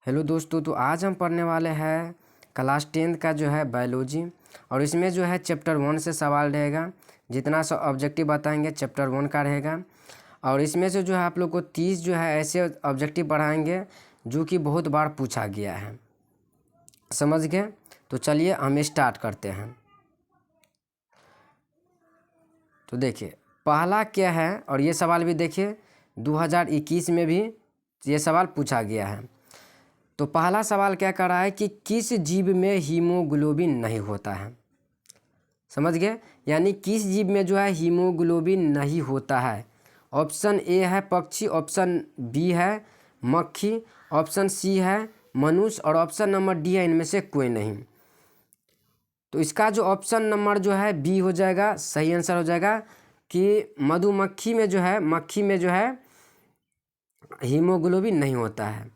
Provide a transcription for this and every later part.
Hello दोस्तों, तो आज हम पढ़ने वाले हैं क्लास 10 का जो है बायोलॉजी। और इसमें जो है चैप्टर 1 से सवाल रहेगा। जितना सा ऑब्जेक्टिव बताएंगे चैप्टर 1 का रहेगा। और इसमें से जो है आप लोग को 30 जो है ऐसे ऑब्जेक्टिव पढ़ाएंगे जो कि बहुत बार पूछा गया है। समझ गए? तो चलिए हम स्टार्ट करते हैं। तो देखिए पहला क्या है, और ये सवाल भी देखिए 2021 में भी ये सवाल पूछा गया है। तो पहला सवाल क्या कर रहा है कि किस जीव में हीमोग्लोबिन नहीं होता है। समझ गए? यानी किस जीव में जो है हीमोग्लोबिन नहीं होता है। ऑप्शन ए है पक्षी, ऑप्शन बी है मक्खी, ऑप्शन सी है मनुष्य और ऑप्शन नंबर डी है इनमें से कोई नहीं। तो इसका जो ऑप्शन नंबर जो है बी हो जाएगा, सही आंसर हो जाएगा कि मधुमक्खी में जो है मक्खी में जो है हीमोग्लोबिन नहीं होता है।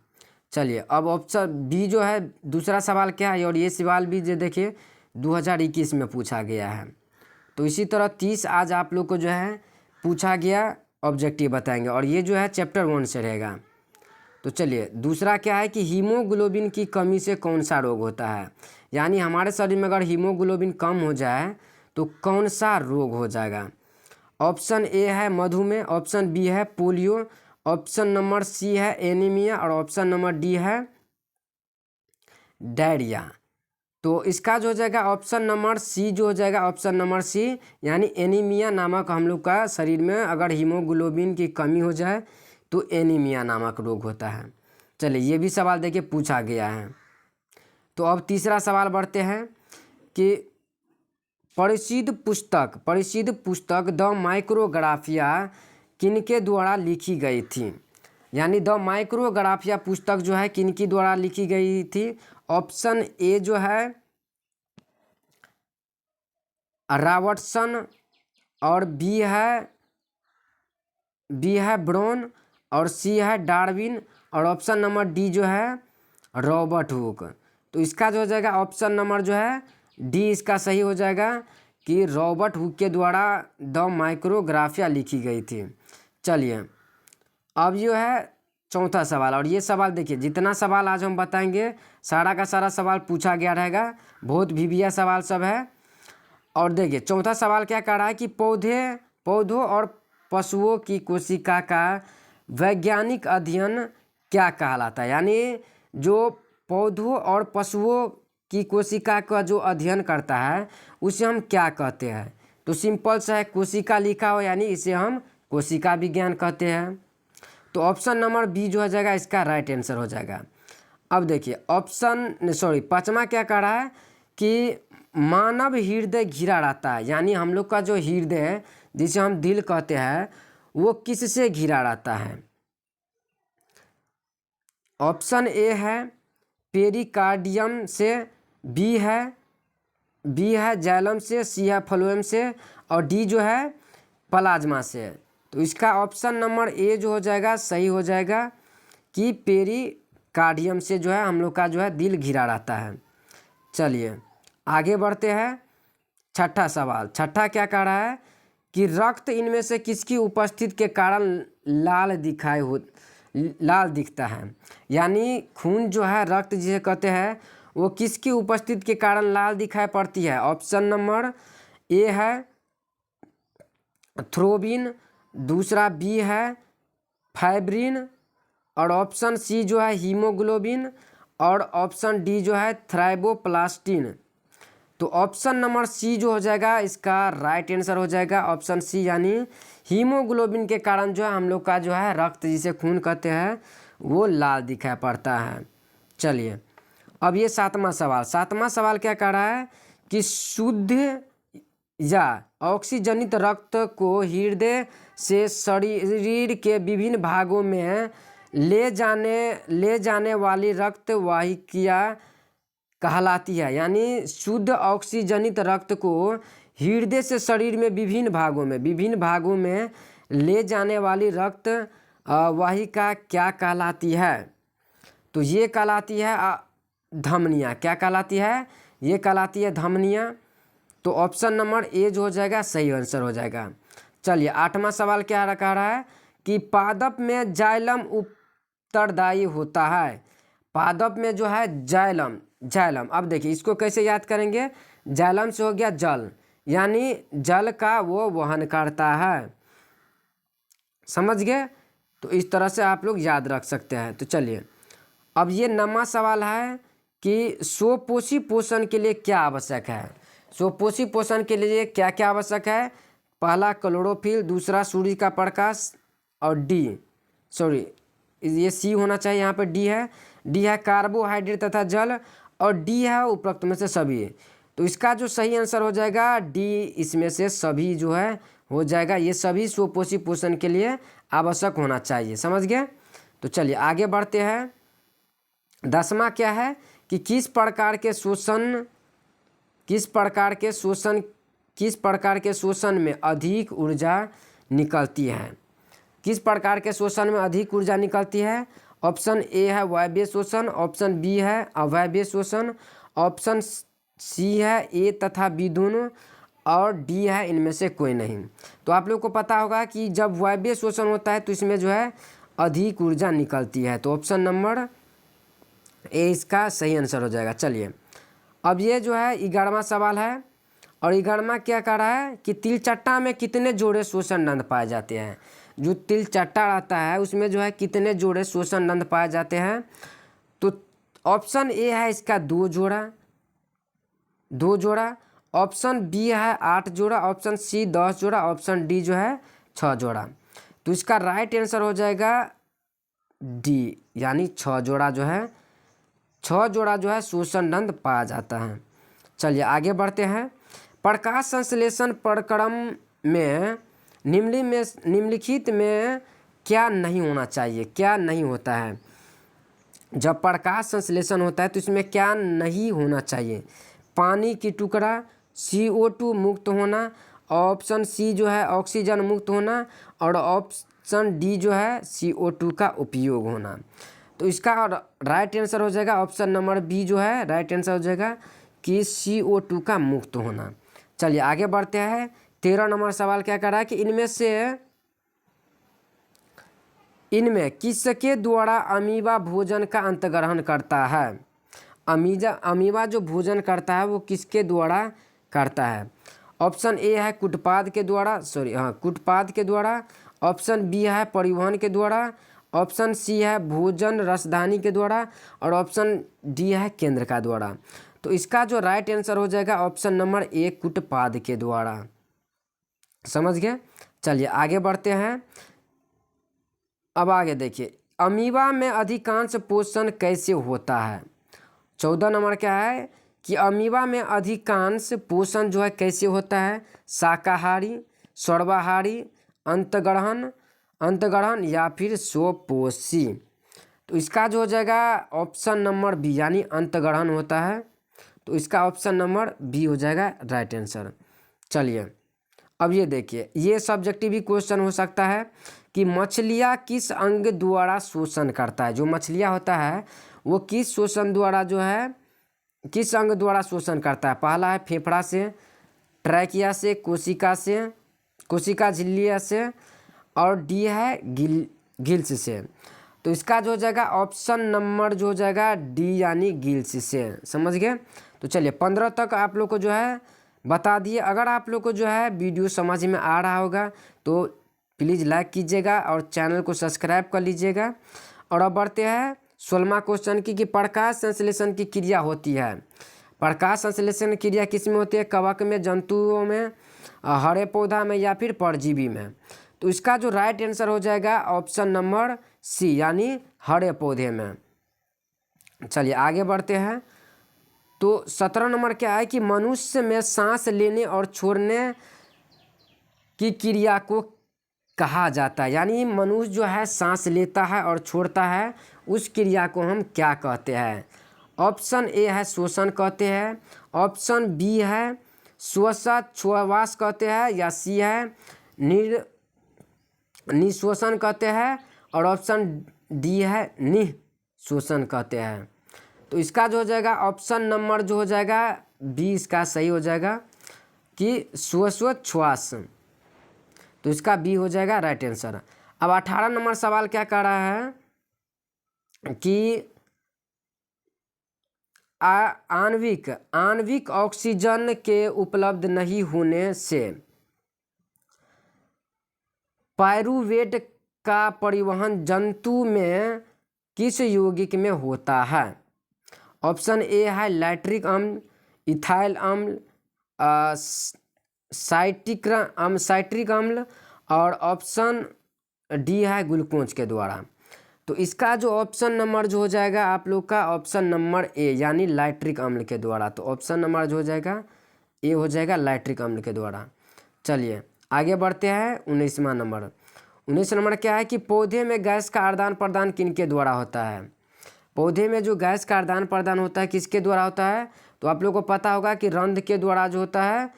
चलिए अब ऑप्शन बी जो है दूसरा सवाल क्या है, और ये सवाल भी जो देखिए 2021 में पूछा गया है। तो इसी तरह 30 आज आप लोग को जो है पूछा गया ऑब्जेक्टिव बताएंगे, और ये जो है चैप्टर 1 से रहेगा। तो चलिए दूसरा क्या है कि हीमोग्लोबिन की कमी से कौन सा रोग होता है। यानी हमारे शरीर में अगर हीमोग्लोबिन कम हो जाए तो कौन सा रोग हो जाएगा। ऑप्शन ए है मधुमेह, ऑप्शन बी है पोलियो, ऑप्शन नंबर सी है एनीमिया और ऑप्शन नंबर डी है डायरिया। तो इसका जो हो जाएगा ऑप्शन नंबर सी जो हो जाएगा, ऑप्शन नंबर सी यानी एनीमिया नामक हम लोग का शरीर में अगर हीमोग्लोबिन की कमी हो जाए तो एनीमिया नामक रोग होता है। चलिए ये भी सवाल देखिए पूछा गया है। तो अब तीसरा सवाल बढ़ते हैं कि परिचित पुस्तक द माइक्रोग्राफिया किनके द्वारा लिखी गई थी। यानी द माइक्रोग्राफिया पुस्तक जो है किनकी द्वारा लिखी गई थी। ऑप्शन ए जो है रॉबर्टसन, और बी है ब्राउन, और सी है डार्विन, और ऑप्शन नंबर डी जो है रॉबर्ट हुक। तो इसका जो हो जाएगा ऑप्शन नंबर जो है डी इसका सही हो जाएगा कि रॉबर्ट हुक के द्वारा द माइक्रोग्राफिया लिखी गई थी। चलिए अब जो है चौथा सवाल, और ये सवाल देखिए जितना सवाल आज हम बताएंगे सारा का सारा सवाल पूछा गया रहेगा, बहुत भिविया सवाल सब है। और देखिए चौथा सवाल क्या कह रहा है कि पौधों और पशुओं की कोशिका का वैज्ञानिक अध्ययन क्या कहलाता है। यानी जो पौधों और पशुओं की कोशिका का जो अध्ययन करता है उसे हम क्या कहते हैं। तो सिंपल सा है, कोशिका लिखा हो यानी इसे हम कोशिका विज्ञान कहते हैं। तो ऑप्शन नंबर बी जो हो जाएगा इसका राइट आंसर हो जाएगा। अब देखिए पांचवा क्या कह रहा है कि मानव हृदय घिरा रहता है। यानी हम लोग का जो हृदय है जिसे हम दिल कहते हैं वो किससे घिरा रहता है। ऑप्शन ए है पेरिकार्डियम से, बी है जाइलम से, सी है फ्लोएम से, और डी जो है प्लाज्मा से। तो इसका ऑप्शन नंबर ए जो हो जाएगा सही हो जाएगा कि पेरिकार्डियम से जो है हम लोग का जो है दिल घिरा रहता है। चलिए आगे बढ़ते हैं। छठा सवाल, छठा क्या कह रहा है कि रक्त इनमें से किसकी उपस्थिति के कारण लाल दिखता है। यानी खून जो है रक्त जिसे कहते हैं वो किसकी उपस्थिति के कारण लाल दिखाई पड़ती है। ऑप्शन नंबर ए है थ्रोबिन, दूसरा बी है फाइब्रिन, और ऑप्शन सी जो है हीमोग्लोबिन, और ऑप्शन डी जो है थ्राइबोप्लास्टिन। तो ऑप्शन नंबर सी जो हो जाएगा इसका राइट आंसर हो जाएगा, ऑप्शन सी यानी हीमोग्लोबिन के कारण जो है हम लोग का जो है रक्त जिसे खून कहते हैं वो लाल दिखाई पड़ता है। चलिए अब ये सातवां सवाल क्या कह रहा है कि शुद्ध या ऑक्सीजनित रक्त को हृदय से शरीर के विभिन्न भागों में ले जाने वाली रक्त वाहिकिया कहलाती है। यानी शुद्ध ऑक्सीजनित रक्त को हृदय से शरीर में विभिन्न भागों में ले जाने वाली रक्त वाहिका क्या कहलाती है। तो ये कहलाती है धमनियाँ। क्या कहलाती है? ये कहलाती है धमनियाँ। तो ऑप्शन नंबर ए जो हो जाएगा सही आंसर हो जाएगा। चलिए आठवां सवाल क्या कह रहा है कि पादप में जाइलम उत्तरदायी होता है। पादप में जो है जाइलम, जाइलम। अब देखिए इसको कैसे याद करेंगे, जाइलम से हो गया जल, यानी जल का वो वहन करता है, समझ गए। तो इस तरह से आप लोग याद रख सकते हैं। तो चलिए अब ये नमा सवाल है कि स्वपोषी पोषण के लिए क्या आवश्यक है। स्वपोषी पोषण के लिए क्या क्या आवश्यक है। पहला क्लोरोफिल, दूसरा सूर्य का प्रकाश, और डी, सॉरी ये सी होना चाहिए, यहाँ पर डी है। डी है कार्बोहाइड्रेट तथा जल, और डी है उपरोक्त में से सभी। तो इसका जो सही आंसर हो जाएगा डी, इसमें से सभी जो है हो जाएगा। ये सभी स्वपोषी पोषण के लिए आवश्यक होना चाहिए, समझ गए। तो चलिए आगे बढ़ते हैं। 10वां क्या है कि किस प्रकार के शोषण में अधिक ऊर्जा निकलती है। किस प्रकार के शोषण में अधिक ऊर्जा निकलती है। ऑप्शन ए है वायवीय शोषण, ऑप्शन बी है अवायवीय शोषण, ऑप्शन सी है ए तथा बी दोनों, और डी है इनमें से कोई नहीं। तो आप लोग को पता होगा कि जब वायवीय शोषण होता है तो इसमें जो है अधिक ऊर्जा निकलती है। तो ऑप्शन नंबर ए इसका सही आंसर हो जाएगा। चलिए अब ये जो है 11वां सवाल है, और 11वां क्या कह रहा है कि तिलचट्टा में कितने जोड़े शोषण नंद पाए जाते हैं। जो तिलचट्टा रहता है उसमें जो है कितने जोड़े शोषण नंद पाए जाते हैं। तो ऑप्शन ए है इसका 2 जोड़ा, ऑप्शन बी है 8 जोड़ा, ऑप्शन सी 10 जोड़ा, ऑप्शन डी जो है 6 जोड़ा। तो इसका राइट आंसर हो जाएगा डी, यानी 6 जोड़ा जो है, 6 जोड़ा जो है शोषण नंद पाया जाता है। चलिए आगे बढ़ते हैं। प्रकाश संश्लेषण प्रक्रम में निम्नलिखित में क्या नहीं होना चाहिए, क्या नहीं होता है। जब प्रकाश संश्लेषण होता है तो इसमें क्या नहीं होना चाहिए। पानी की टुकड़ा, CO2 मुक्त होना, ऑप्शन सी जो है ऑक्सीजन मुक्त होना, और ऑप्शन डी जो है CO2 का उपयोग होना। तो इसका राइट आंसर हो जाएगा ऑप्शन नंबर बी जो है राइट आंसर हो जाएगा कि CO2 का मुक्त होना। चलिए आगे बढ़ते हैं। 13 नंबर सवाल क्या कर रहा है कि इनमें किसके द्वारा अमीबा भोजन का अंतग्रहण करता है। अमीबा जो भोजन करता है वो किसके द्वारा करता है। ऑप्शन ए है कुटपाद के द्वारा, ऑप्शन बी है परिवहन के द्वारा, ऑप्शन सी है भोजन रसधानी के द्वारा, और ऑप्शन डी है केंद्र का द्वारा। तो इसका जो राइट आंसर हो जाएगा ऑप्शन नंबर ए कुटपाद के द्वारा, समझ गए। चलिए आगे बढ़ते हैं। अब आगे देखिए अमीबा में अधिकांश पोषण कैसे होता है। 14 नंबर क्या है कि अमीबा में अधिकांश पोषण जो है कैसे होता है। शाकाहारी, सर्वाहारी, अंतग्रहण या फिर स्वपोषी। तो इसका जो हो जाएगा ऑप्शन नंबर बी, यानी अंतग्रहण होता है। तो इसका ऑप्शन नंबर बी हो जाएगा राइट आंसर। चलिए अब ये देखिए, ये सब्जेक्टिव भी क्वेश्चन हो सकता है कि मछलियाँ किस अंग द्वारा शोषण करता है। जो मछलियाँ होता है वो किस शोषण द्वारा जो है किस अंग द्वारा शोषण करता है। पहला है फेफड़ा से, ट्रैकिया से, कोशिका झिल्ली से, और डी है गिल्स से। तो इसका जो हो जाएगा ऑप्शन नंबर जो हो जाएगा डी, यानी गिल्स से, समझ गए। तो चलिए 15 तक आप लोग को जो है बता दिए। अगर आप लोग को जो है वीडियो समझ में आ रहा होगा तो प्लीज़ लाइक कीजिएगा और चैनल को सब्सक्राइब कर लीजिएगा। और अब बढ़ते हैं 16वां क्वेश्चन की कि प्रकाश संश्लेषण की क्रिया होती है। प्रकाश संश्लेषण क्रिया किस में होती है। कवक में, जंतुओं में, हरे पौधा में, या फिर परजीवी में। तो इसका जो राइट आंसर हो जाएगा ऑप्शन नंबर सी, यानी हरे पौधे में। चलिए आगे बढ़ते हैं। तो 17 नंबर क्या है कि मनुष्य में सांस लेने और छोड़ने की क्रिया को कहा जाता है। यानी मनुष्य जो है सांस लेता है और छोड़ता है, उस क्रिया को हम क्या कहते हैं। ऑप्शन ए है श्वसन कहते हैं, ऑप्शन बी है श्वास कहते हैं, या सी है निश्वसन कहते हैं, और ऑप्शन डी है निःश्वसन कहते हैं। तो इसका जो हो जाएगा ऑप्शन नंबर जो हो जाएगा बी, इसका सही हो जाएगा कि श्वास। तो इसका बी हो जाएगा राइट आंसर। अब 18 नंबर सवाल क्या कर रहा है कि आणविक आणविक ऑक्सीजन के उपलब्ध नहीं होने से पायरुवेट का परिवहन जंतु में किस यौगिक में होता है? ऑप्शन ए है लैक्टिक अम्ल, इथाइल अम्ल, साइट्रिक अम्ल, और ऑप्शन डी है ग्लूकोज के द्वारा। तो इसका जो ऑप्शन नंबर जो हो जाएगा आप लोग का ऑप्शन नंबर ए यानी लैक्टिक अम्ल के द्वारा। तो ऑप्शन नंबर जो हो जाएगा ए हो जाएगा लैक्टिक अम्ल के द्वारा। चलिए आगे बढ़ते हैं 19वां नंबर। 19 नंबर क्या है कि पौधे में गैस का आदान प्रदान किनके द्वारा होता है? पौधे में जो गैस का आदान प्रदान होता है किसके द्वारा होता है? तो आप लोग को पता होगा कि रंध्र के द्वारा जो होता है,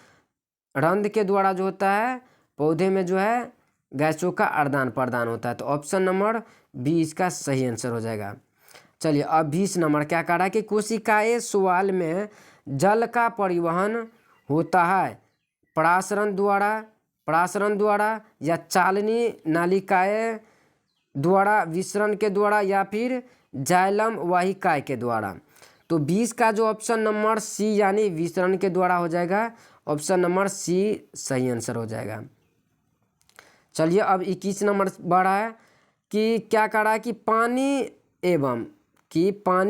रंध्र के द्वारा जो होता है पौधे में जो है गैसों का आदान प्रदान होता है। तो ऑप्शन नंबर बी इसका सही आंसर हो जाएगा। चलिए अब 20 नंबर क्या कह रहा है कि कोशिकाएं शैवाल में जल का परिवहन होता है परासरण द्वारा या चालनी नालिकाएं द्वारा, विसरण के द्वारा, या फिर जाइलम वाहिकाएं के द्वारा। तो 20 का जो ऑप्शन नंबर सी यानी विसरण के द्वारा हो जाएगा। ऑप्शन नंबर सी सही आंसर हो जाएगा। चलिए अब 21 नंबर बढ़ा है कि क्या कह रहा है कि पानी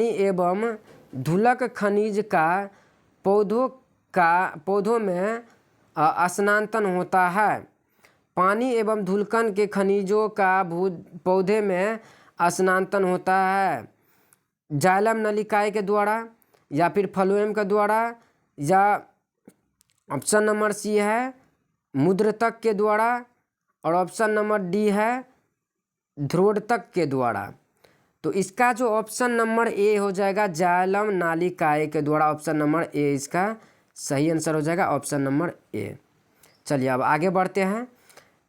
एवं धूलक खनिज का पौधों में स्नातन होता है। पानी एवं धूलकन के खनिजों का पौधे में स्नातन होता है जाइलम नलिकाएं के द्वारा या फिर फ्लोएम के द्वारा, या ऑप्शन नंबर सी है मुद्रतक के द्वारा, और ऑप्शन नंबर डी है ध्रुवतक के द्वारा। तो इसका जो ऑप्शन नंबर ए हो जाएगा जाइलम नालिकाएं के द्वारा। ऑप्शन नंबर ए इसका सही आंसर हो जाएगा, ऑप्शन नंबर ए। चलिए अब आगे बढ़ते हैं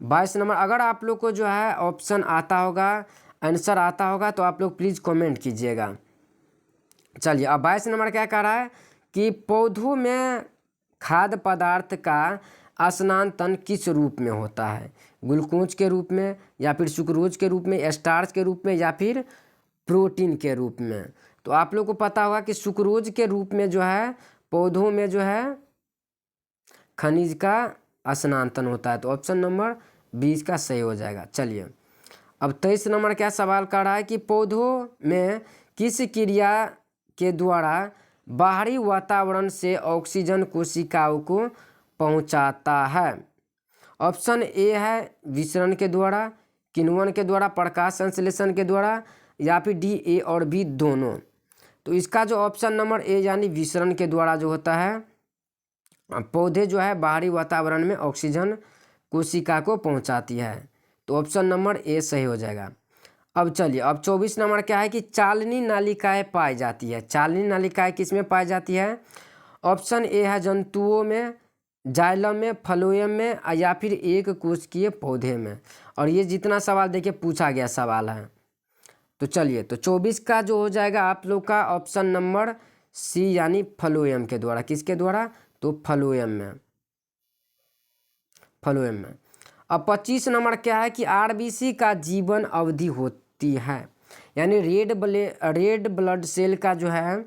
22 नंबर। अगर आप लोग को जो है ऑप्शन आता होगा, आंसर आता होगा तो आप लोग प्लीज़ कमेंट कीजिएगा। चलिए अब 22 नंबर क्या कह रहा है कि पौधों में खाद्य पदार्थ का स्नातन किस रूप में होता है? ग्लूकोज के रूप में, या फिर सुक्रोज के रूप में, स्टार्च के रूप में, या फिर प्रोटीन के रूप में। तो आप लोग को पता होगा कि सुक्रोज के रूप में जो है पौधों में जो है खनिज का स्नातन होता है। तो ऑप्शन नंबर 20 का सही हो जाएगा। चलिए अब 23 नंबर क्या सवाल कर रहा है कि पौधों में किस क्रिया के द्वारा बाहरी वातावरण से ऑक्सीजन कोशिकाओं को पहुंचाता है? ऑप्शन ए है विसरण के द्वारा, किण्वन के द्वारा, प्रकाश संश्लेषण के द्वारा, या फिर डी ए और बी दोनों। तो इसका जो ऑप्शन नंबर ए यानी विसरण के द्वारा जो होता है पौधे जो है बाहरी वातावरण में ऑक्सीजन कोशिका को पहुंचाती है। तो ऑप्शन नंबर ए सही हो जाएगा। अब चलिए अब 24 नंबर क्या है कि चालनी नालिकाएं पाई जाती है। चालनी नालिकाएं किस में पाई जाती है? ऑप्शन ए है जंतुओं में, जाइलम में, फ्लोएम में, या फिर एक कोशिकीय पौधे में। और ये जितना सवाल देखिए पूछा गया सवाल है। तो चलिए तो 24 का जो हो जाएगा आप लोग का ऑप्शन नंबर सी यानी फ्लोएम के द्वारा। किसके द्वारा? तो फ्लोएम में। अब 25 नंबर क्या है कि आरबीसी का जीवन अवधि होती है, यानी रेड ब्लड सेल का जो है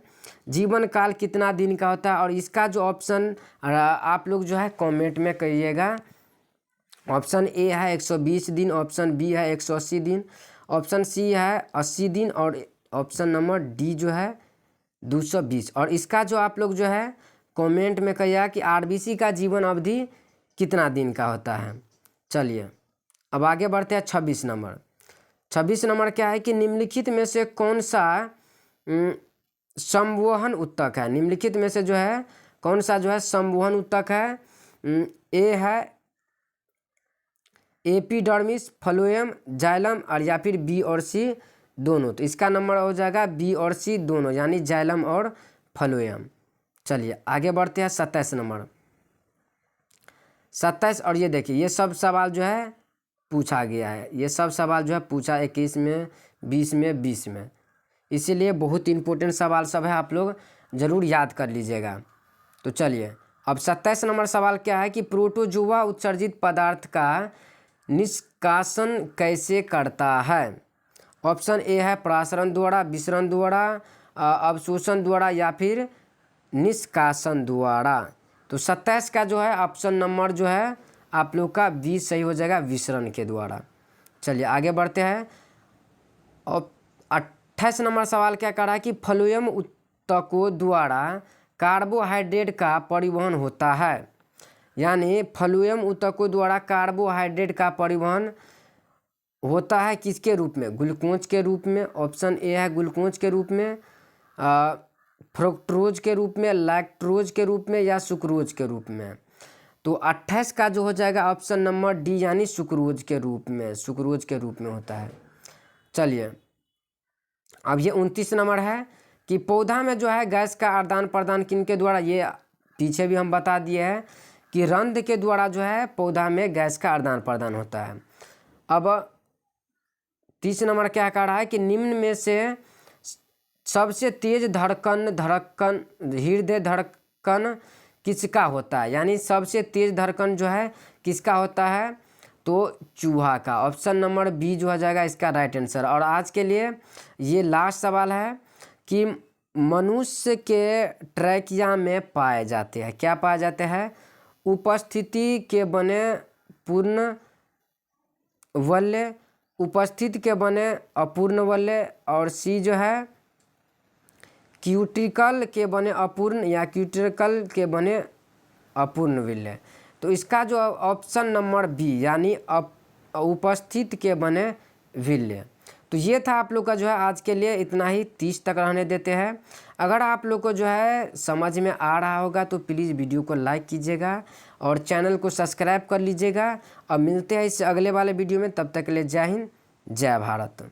जीवन काल कितना दिन का होता है? और इसका जो ऑप्शन आप लोग जो है कमेंट में करिएगा। ऑप्शन ए है 120 दिन, ऑप्शन बी है 180 दिन, ऑप्शन सी है 80 दिन, और ऑप्शन नंबर डी जो है 220। और इसका जो आप लोग जो है कमेंट में कहिएगा कि आरबीसी का जीवन अवधि कितना दिन का होता है। चलिए अब आगे बढ़ते हैं 26 नंबर। 26 नंबर क्या है कि निम्नलिखित में से कौन सा संवहन उत्तक है? निम्नलिखित में से जो है कौन सा जो है संवहन उत्तक है? ए है एपिडर्मिस, फ्लोएम, जाइलम, और या फिर बी और सी दोनों। तो इसका नंबर हो जाएगा बी और सी दोनों, यानी जाइलम और फ्लोएम। चलिए आगे बढ़ते हैं 27 नंबर। 27 और ये देखिए ये सब सवाल जो है पूछा गया है। ये सब सवाल जो है पूछा 21 में, 20 में, 20 में, इसीलिए बहुत इंपॉर्टेंट सवाल सब है, आप लोग ज़रूर याद कर लीजिएगा। तो चलिए अब 27 नंबर सवाल क्या है कि प्रोटोजोआ उत्सर्जित पदार्थ का निष्कासन कैसे करता है? ऑप्शन ए है परासरण द्वारा, विसरण द्वारा, अवशोषण द्वारा या फिर निष्कासन द्वारा। तो 27 का जो है ऑप्शन नंबर जो है आप लोग का बी सही हो जाएगा, विसरण के द्वारा। चलिए आगे बढ़ते हैं। और 28 नंबर सवाल क्या कह रहा है कि फ्लोएम ऊतकों द्वारा कार्बोहाइड्रेट का परिवहन होता है। यानी फ्लोएम ऊतकों द्वारा कार्बोहाइड्रेट का परिवहन होता है किसके रूप में? ग्लूकोज के रूप में। ऑप्शन ए है ग्लूकोज के रूप में, फ्रुक्टोज के रूप में, लैक्टोज के रूप में या सुक्रोज के रूप में। तो 28 का जो हो जाएगा ऑप्शन नंबर डी यानी सुक्रोज के रूप में, सुक्रोज के रूप में होता है। चलिए अब ये 29 नंबर है कि पौधा में जो है गैस का आदान प्रदान किनके द्वारा, ये पीछे भी हम बता दिए हैं कि रंध्र के द्वारा जो है पौधा में गैस का आदान प्रदान होता है। अब 30 नंबर क्या कह रहा है कि निम्न में से सबसे तेज धड़कन हृदय धड़कन किसका होता है? यानी सबसे तेज धड़कन जो है किसका होता है? तो चूहा का। ऑप्शन नंबर बी जो हो जाएगा इसका राइट आंसर। और आज के लिए ये लास्ट सवाल है कि मनुष्य के ट्रैकिया में पाए जाते हैं, क्या पाए जाते हैं? उपस्थिति के बने पूर्ण वल्य, उपस्थिति के बने अपूर्ण वल्य, और सी जो है क्यूटिकल के बने अपूर्ण या क्यूटिकल के बने अपूर्ण विल्य। तो इसका जो ऑप्शन नंबर बी यानी उपस्थित के बने विल्य। तो ये था आप लोग का जो है आज के लिए, इतना ही 30 तक रहने देते हैं। अगर आप लोग को जो है समझ में आ रहा होगा तो प्लीज़ वीडियो को लाइक कीजिएगा और चैनल को सब्सक्राइब कर लीजिएगा। अब मिलते हैं इस अगले वाले वीडियो में, तब तक के लिए जय हिंद जय भारत।